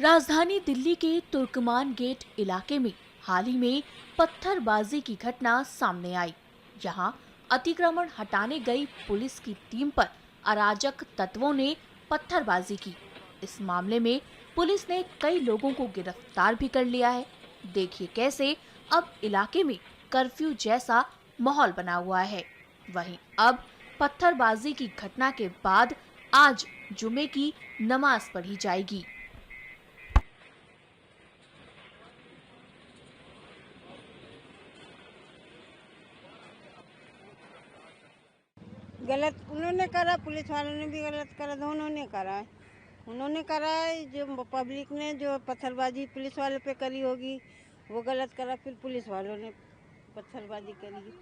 राजधानी दिल्ली के तुर्कमान गेट इलाके में हाल ही में पत्थरबाजी की घटना सामने आई। यहां अतिक्रमण हटाने गई पुलिस की टीम पर अराजक तत्वों ने पत्थरबाजी की। इस मामले में पुलिस ने कई लोगों को गिरफ्तार भी कर लिया है। देखिए कैसे अब इलाके में कर्फ्यू जैसा माहौल बना हुआ है। वहीं अब पत्थरबाजी की घटना के बाद आज जुमे की नमाज पढ़ी जाएगी। गलत उन्होंने करा, पुलिस वालों ने भी गलत करा, दोनों ने करा है। उन्होंने करा है, जो पब्लिक ने जो पत्थरबाजी पुलिस वाले पे करी होगी वो गलत करा, फिर पुलिस वालों ने पत्थरबाजी करी।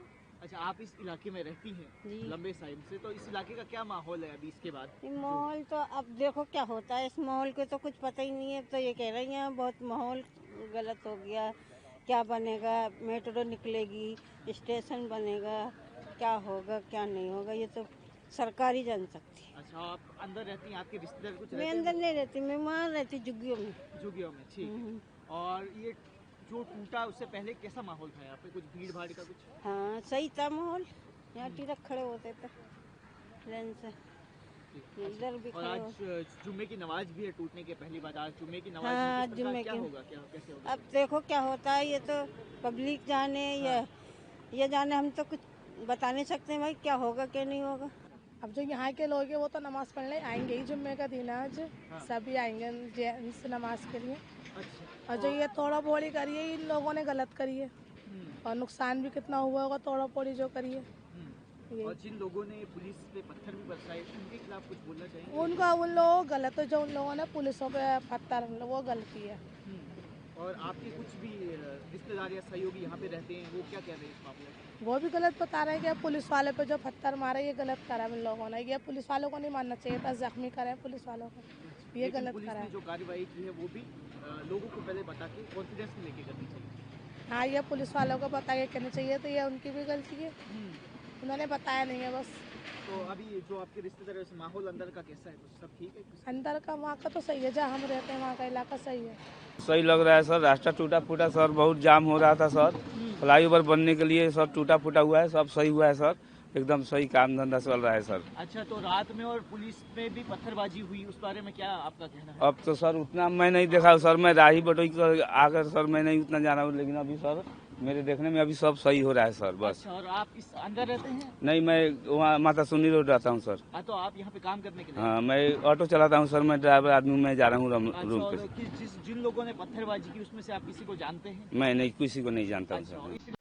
अच्छा, आप इस इलाके में रहती हैं लंबे टाइम से, तो इस इलाके का क्या माहौल है अभी इसके बाद? माहौल तो अब देखो क्या होता है, इस माहौल के तो कुछ पता ही नहीं है। तो ये कह रही हैं बहुत माहौल गलत हो गया, क्या बनेगा, मेट्रो निकलेगी, स्टेशन बनेगा, क्या होगा क्या नहीं होगा ये तो सरकार ही जान सकती है। अच्छा, आप अंदर रहती हैं, आपके रिश्तेदार कुछ मैं अंदर नहीं रहती, मैं वहाँ रहती झुग्गियों में। झुग्गियों में, ठीक है। और ये जो टूटा उससे पहले कैसा माहौल था यहाँ पे? कुछ भीड़ भाड़ का कुछ? हाँ सही था माहौल, यहाँ टीरक खड़े होते थे लाइन से, इधर भी और खड़े आज जुम्मे की नमाज भी है टूटने के पहली बार। आज जुम्मे की नमाज हाँ, में किस प्रकार जुम्मे क्या की। होगा, क्या कैसे होगा? अब देखो क्या होता है, ये तो पब्लिक जाने ये जाने, हम तो कुछ बता नहीं सकते भाई क्या होगा क्या नहीं होगा। अब जो यहाँ के लोग हैं वो तो नमाज पढ़ने आएंगे ही, जुम्मे का दिन है आज। सभी आएंगे जेंट्स नमाज के लिए। अच्छा। और जो ये तोड़ा फोड़ी करी है इन लोगों ने गलत करी है, और नुकसान भी कितना हुआ होगा तोड़ा फोड़ी जो करी है। और जिन लोगों ने पुलिस पे पत्थर भी बरसाए उनके खिलाफ कुछ बोलना चाहिए? उनका उन लोगों गलत है, जो उन लोगों ने पुलिसों पे पत्थर वो गलती है। और आपके कुछ भी रिश्तेदार या सहयोगी यहाँ पे रहते हैं, वो क्या कह रहे हैं इस मामले में? वो भी गलत बता रहे हैं कि पुलिस वाले पे जो पत्थर मारे ये गलत करा है इन लोगों ने। ये पुलिस वालों को नहीं मानना चाहिए था, जख्मी करे पुलिस वालों को, ये गलत पुलिस करा ने है। जो कार्रवाई की है वो भी लोगों को पहले बता के कॉन्फिडेंस में लेके करनी चाहिए। हाँ, ये पुलिस वालों को बता के करनी चाहिए, तो ये उनकी भी गलती है, उन्होंने बताया नहीं है बस। तो अभी जो आपके रिश्तेदार है, माहौल अंदर का कैसा है? कुछ सब ठीक है? अंदर का वहाँ का तो सही है, जहाँ हम रहते हैं वहाँ का इलाका सही है। सही लग रहा है सर। रास्ता टूटा फूटा सर, बहुत जाम हो रहा था सर। फ्लाईओवर बनने के लिए सब टूटा फूटा हुआ है, सब सही हुआ है सर। एकदम सही काम धंधा चल रहा है सर। अच्छा, तो रात में और पुलिस में भी पत्थरबाजी हुई, उस बारे में क्या आपका कहना है? अब तो सर उतना मैं नहीं देखा सर, मैं राही बटोई कर आकर सर मैं नहीं उतना जाना हूँ, लेकिन अभी सर मेरे देखने में अभी सब सही हो रहा है सर बस। अच्छा, और आप इस अंदर रहते हैं? नहीं, मैं वहाँ माता सुनी रोड रहता हूँ सर। तो आप यहाँ पे काम करने के लिए? हाँ, मैं ऑटो चलाता हूँ सर, मैं ड्राइवर आदमी, मैं जा रहा हूँ अच्छा, रूम और पे। जिन लोगों ने पत्थरबाजी की उसमें से आप किसी को जानते हैं? मैं नहीं, किसी को नहीं जानता हूँ अच्छा, सर।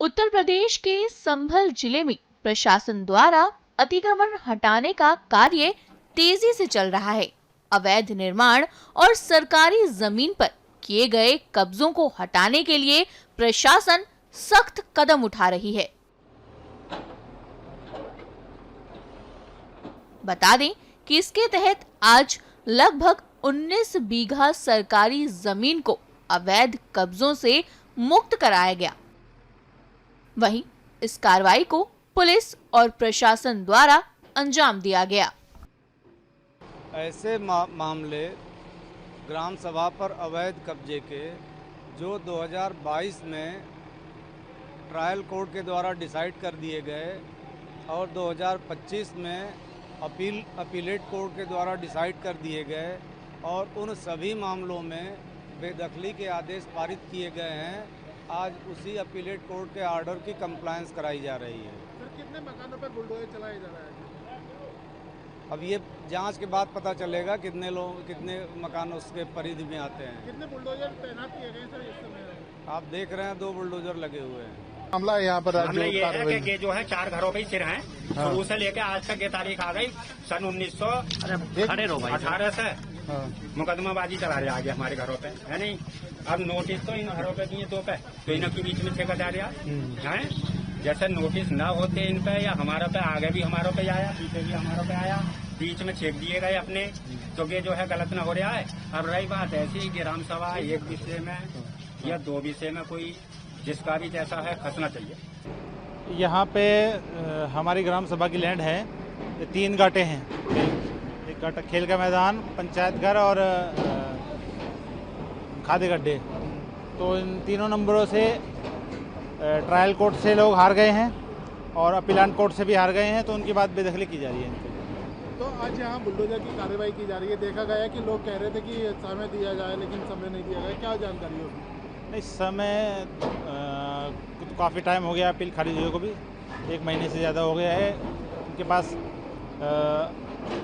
उत्तर प्रदेश के संभल जिले में प्रशासन द्वारा अतिक्रमण हटाने का कार्य तेजी से चल रहा है। अवैध निर्माण और सरकारी जमीन पर किए गए कब्जों को हटाने के लिए प्रशासन सख्त कदम उठा रही है। बता दें कि इसके तहत आज लगभग 19 बीघा सरकारी जमीन को अवैध कब्जों से मुक्त कराया गया। वहीं इस कार्रवाई को पुलिस और प्रशासन द्वारा अंजाम दिया गया। ऐसे मामले ग्राम सभा पर अवैध कब्जे के जो 2022 में ट्रायल कोर्ट के द्वारा डिसाइड कर दिए गए और 2025 में अपीलेट कोर्ट के द्वारा डिसाइड कर दिए गए और उन सभी मामलों में बेदखली के आदेश पारित किए गए हैं। आज उसी अपीलेट कोर्ट के आर्डर की कंप्लायंस कराई जा रही है। सर, कितने मकानों पर बुलडोजर चलाया जा रहा है? अब ये जांच के बाद पता चलेगा कितने मकान उसके परिधि में आते हैं। कितने बुलडोजर तैनात किए गए सर इस समय? आप देख रहे हैं 2 बुलडोजर लगे हुए हैं। मामला यहाँ पर मामला ये है कि जो है 4 घरों पे सिर हैं। शुरू से लेकर आज तक ये तारीख आ गई सन 1918 से मुकदमाबाजी चला रहे आगे हमारे घरों पे, है नहीं। अब नोटिस तो इन घरों पे दिए 2 पे, तो इन्हों के बीच में ठेका जा रहा है। जैसे नोटिस ना होते इन पे या हमारे पे आगे भी हमारे पे आया, पीछे भी हमारे पे आया, बीच में छेक दिए गए अपने, तो ये जो है गलत ना हो रहा है। अब रही बात ऐसी कि ग्राम सभा 1 विषय में या 2 विषय में कोई जिसका भी जैसा है फंसना चाहिए। यहाँ पे हमारी ग्राम सभा की लैंड है, 3 गाटे हैं। एक गाटा खेल का मैदान, पंचायत घर और खादे गड्ढे। तो इन तीनों नंबरों से ट्रायल कोर्ट से लोग हार गए हैं और अपीलांट कोर्ट से भी हार गए हैं, तो उनकी बात बेदखली की जा रही है इनसे। तो आज यहाँ बुलडोजर की कार्रवाई की जा रही है। देखा गया कि लोग कह रहे थे कि समय दिया जाए, लेकिन समय नहीं दिया गया। क्या जानकारी होगी? नहीं, समय तो काफ़ी टाइम हो गया अपील खारिज हुए को भी, 1 महीने से ज़्यादा हो गया है। उनके पास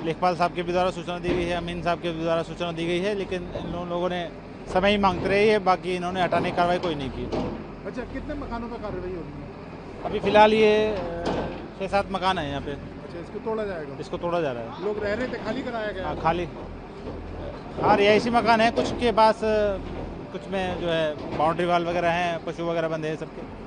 लेखपाल साहब के भी द्वारा सूचना दी गई है, अमीन साहब के द्वारा सूचना दी गई है, लेकिन इन लोगों ने समय ही मांगते रही है। बाकी इन्होंने हटाने की कार्रवाई कोई नहीं की। अच्छा, कितने मकानों पर कार्रवाई होगी? अभी फ़िलहाल ये 6-7 मकान है यहाँ पे। अच्छा, इसको तोड़ा जाएगा? इसको तोड़ा जा रहा है। लोग रह रहे थे, खाली कराया गया? हाँ, खाली। हाँ, रिहायशी मकान है, कुछ के पास कुछ में जो है बाउंड्री वाल वगैरह हैं, पशु वगैरह बंधे हैं सबके।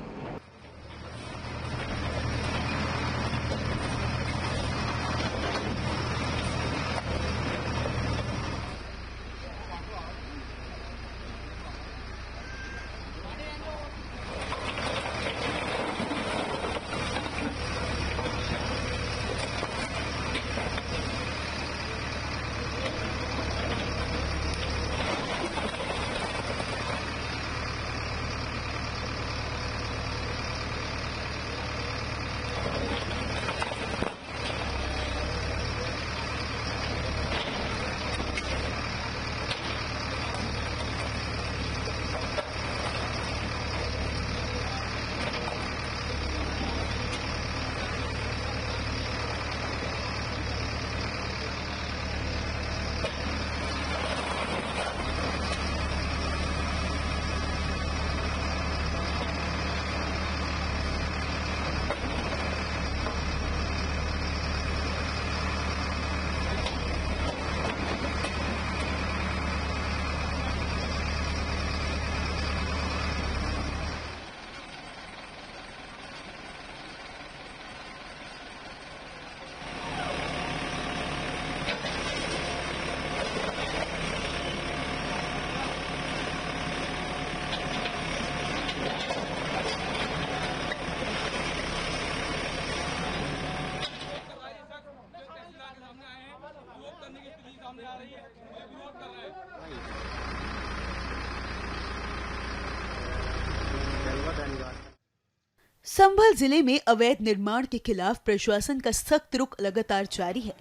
संभल जिले में अवैध निर्माण के खिलाफ प्रशासन का सख्त रुख लगातार जारी है।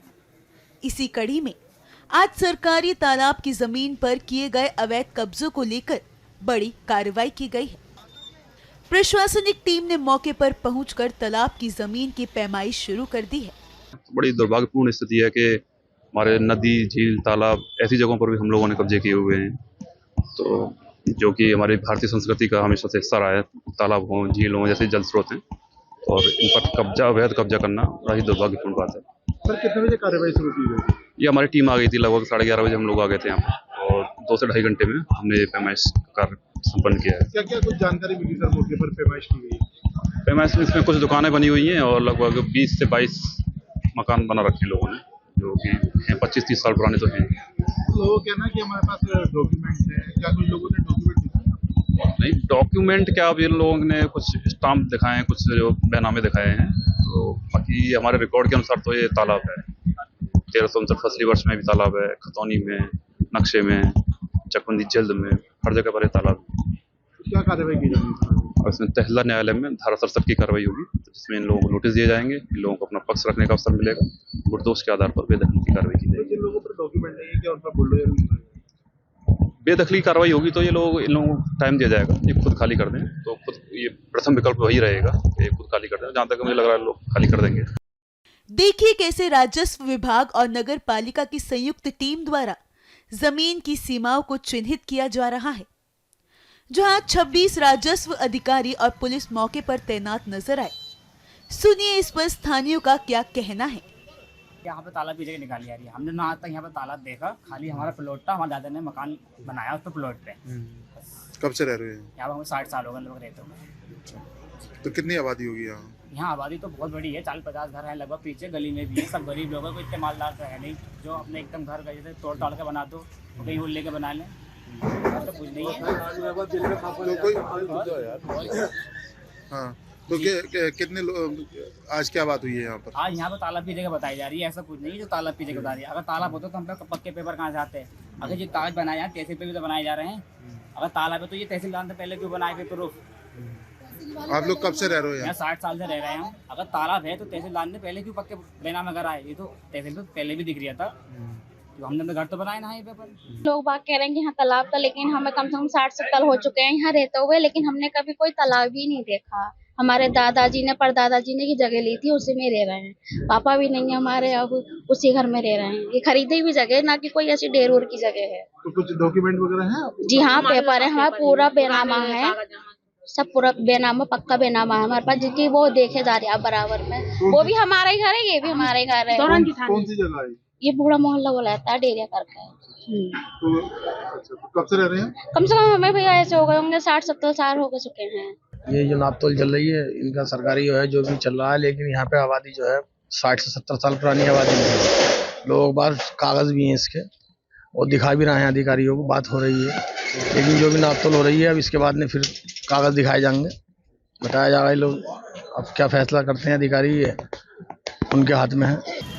इसी कड़ी में आज सरकारी तालाब की जमीन पर किए गए अवैध कब्जों को लेकर बड़ी कार्रवाई की गई है। प्रशासनिक टीम ने मौके पर पहुंचकर तालाब की जमीन की पैमाइश शुरू कर दी है। बड़ी दुर्भाग्यपूर्ण स्थिति है कि हमारे नदी, झील, तालाब ऐसी जगहों पर भी हम लोगों ने कब्जे किए हुए हैं। तो जो कि हमारी भारतीय संस्कृति का हमेशा से हिस्सा रहा है। तालाब हों, झील हों, जैसे जल स्रोत हैं, और इन पर अवैध कब्जा करना बड़ा ही दुर्भाग्यपूर्ण बात है। सर कितने बजे कार्रवाई शुरू की गई? ये हमारी टीम आ गई थी, लगभग 11:30 बजे हम लोग आ गए थे यहाँ पर, और 2 से ढाई घंटे में हमने पैमाइश कार्य संपन्न किया है। क्या क्या कुछ जानकारी मिली सर मौके पर पैमाइश की गई? पैमाइश में इसमें कुछ दुकानें बनी हुई हैं और लगभग 20 से 22 मकान बना रखे लोगों ने, जो कि हैं 25-30 साल पुराने तो हैं। लोगों का कहना है कि हमारे पास डॉक्यूमेंट है, क्या कुछ लोगों ने डॉक्यूमेंट दिखाया? नहीं, डॉक्यूमेंट क्या, अब इन लोगों ने कुछ स्टाम्प दिखाए हैं, कुछ जो बैनामे दिखाए हैं, तो बाकी हमारे रिकॉर्ड के अनुसार तो ये तालाब है। 1359 फसली वर्ष में भी तालाब है, खतौनी में, नक्शे में, चकबंदी जल्द में, हर जगह पर ये तालाब है। क्या कार्रवाई की जाएगी? और इसमें तहसीलदार न्यायालय में धारा 67 की कार्रवाई होगी, जिसमें इन लोगों को नोटिस दिए जाएंगे, इन लोगों को अपना पक्ष रखने का अवसर मिलेगा, गुरदोष के आधार पर बेदखली की कार्रवाई की जाएगी। जिन लोगों पर डॉक्यूमेंट नहीं है, क्या उन पर बुलडोजर बेदखली कार्रवाई होगी तो इन लोगों को टाइम दिया जाएगा, ये खुद खाली कर दें, तो खुद ये प्रथम विकल्प वही रहेगा, ये खुद खाली कर दें। जहाँ तक मुझे लग रहा है लोग खाली कर देंगे। देखिए कैसे राजस्व विभाग और नगर पालिका की संयुक्त टीम द्वारा जमीन की सीमाओं को चिन्हित किया जा रहा है, जहां 26 राजस्व अधिकारी और पुलिस मौके पर तैनात नजर आए। सुनिए इस पर स्थानियों का क्या कहना है। यहाँ पे तालाब की जगह निकाली जा रही है। हमने ना आज तक यहाँ पे तालाब देखा, खाली हमारा प्लॉट था, हमारे दादा ने मकान बनाया उस पर प्लॉट पे। कब से रह रहे हैं यहाँ पे हमें 60 साल हो गए लोग रहते हुए। तो कितनी आबादी होगी यहाँ? यहाँ आबादी तो बहुत बड़ी है, 40-50 घर हैं लगभग, पीछे गली में भी है। सब गरीब लोग हैं, कोई इतने मालदार तो है नहीं जो अपने एकदम घर जैसे तोड़ ताड़ के बना दो, कहीं वो लेके बना लें, तो कुछ नहीं है। हाँ, तो कितने आज क्या बात हुई है यहाँ पर? आज यहाँ पे तालाब की जगह बताई जा रही है, ऐसा कुछ नहीं है जो तालाब की जगह बता रही है। अगर तालाब होता तो हम पे पक्के पेपर कहाँ से आते हैं? अगर जो कागज बनाए हैं तहसील पे भी तो बनाए जा रहे हैं। अगर तालाब है तो ये तहसीलदार से पहले क्यों बनाए थे प्रूफ? आप लोग कब से रह रहे हो यहाँ? 60 साल से रह रहे हैं हम। अगर तालाब है तो तहसीलदार ने पहले क्यों पक्के बेनामे कराए? ये तो तहसील पे पहले भी दिख रहा था, तो हमने तो घर तो बनाए ना ये पेपर। लोग बात कह रहे हैं कि यहाँ तालाब था, लेकिन हमें कम से कम 60-70 हो चुके हैं यहाँ रहते हुए, लेकिन हमने कभी कोई तालाब ही नहीं देखा। हमारे दादाजी ने परदादाजी ने की जगह ली थी, उसी में रह रहे हैं। पापा भी नहीं है हमारे, अब उसी घर में रह रहे हैं। ये खरीदी हुई जगह है, ना कि कोई ऐसी ढेर की जगह है। तो कुछ डॉक्यूमेंट वगैरह है? जी हाँ, पेपर है, हमारा पूरा बेनामा है, सब पूरा बेनामा, पक्का बेनामा है हमारे पास, जिसकी वो देखे जा रही है बराबर में। वो भी हमारा ही घर है, ये भी हमारा ही घर है। कौन सी जगह है? ये बूढ़ा मोहल्ला बोला जाता है, डेरिया करके। तो अच्छा, कब से रह रहे हैं? कम से कम हमें भैया ऐसे हो गए होंगे 60-70 साल हो चुके हैं। ये जो नापतोल चल रही है इनका सरकारी जो है जो भी चल रहा है, लेकिन यहाँ पे आबादी जो है 60 से 70 साल पुरानी आबादी है। लोगों के पास कागज भी हैं इसके और दिखा भी रहे हैं अधिकारियों को, बात हो रही है, लेकिन जो भी नापतोल हो रही है अब इसके बाद में फिर कागज दिखाए जाएंगे, बताया जाएगा। ये लोग अब क्या फैसला करते हैं अधिकारी, ये उनके हाथ में है।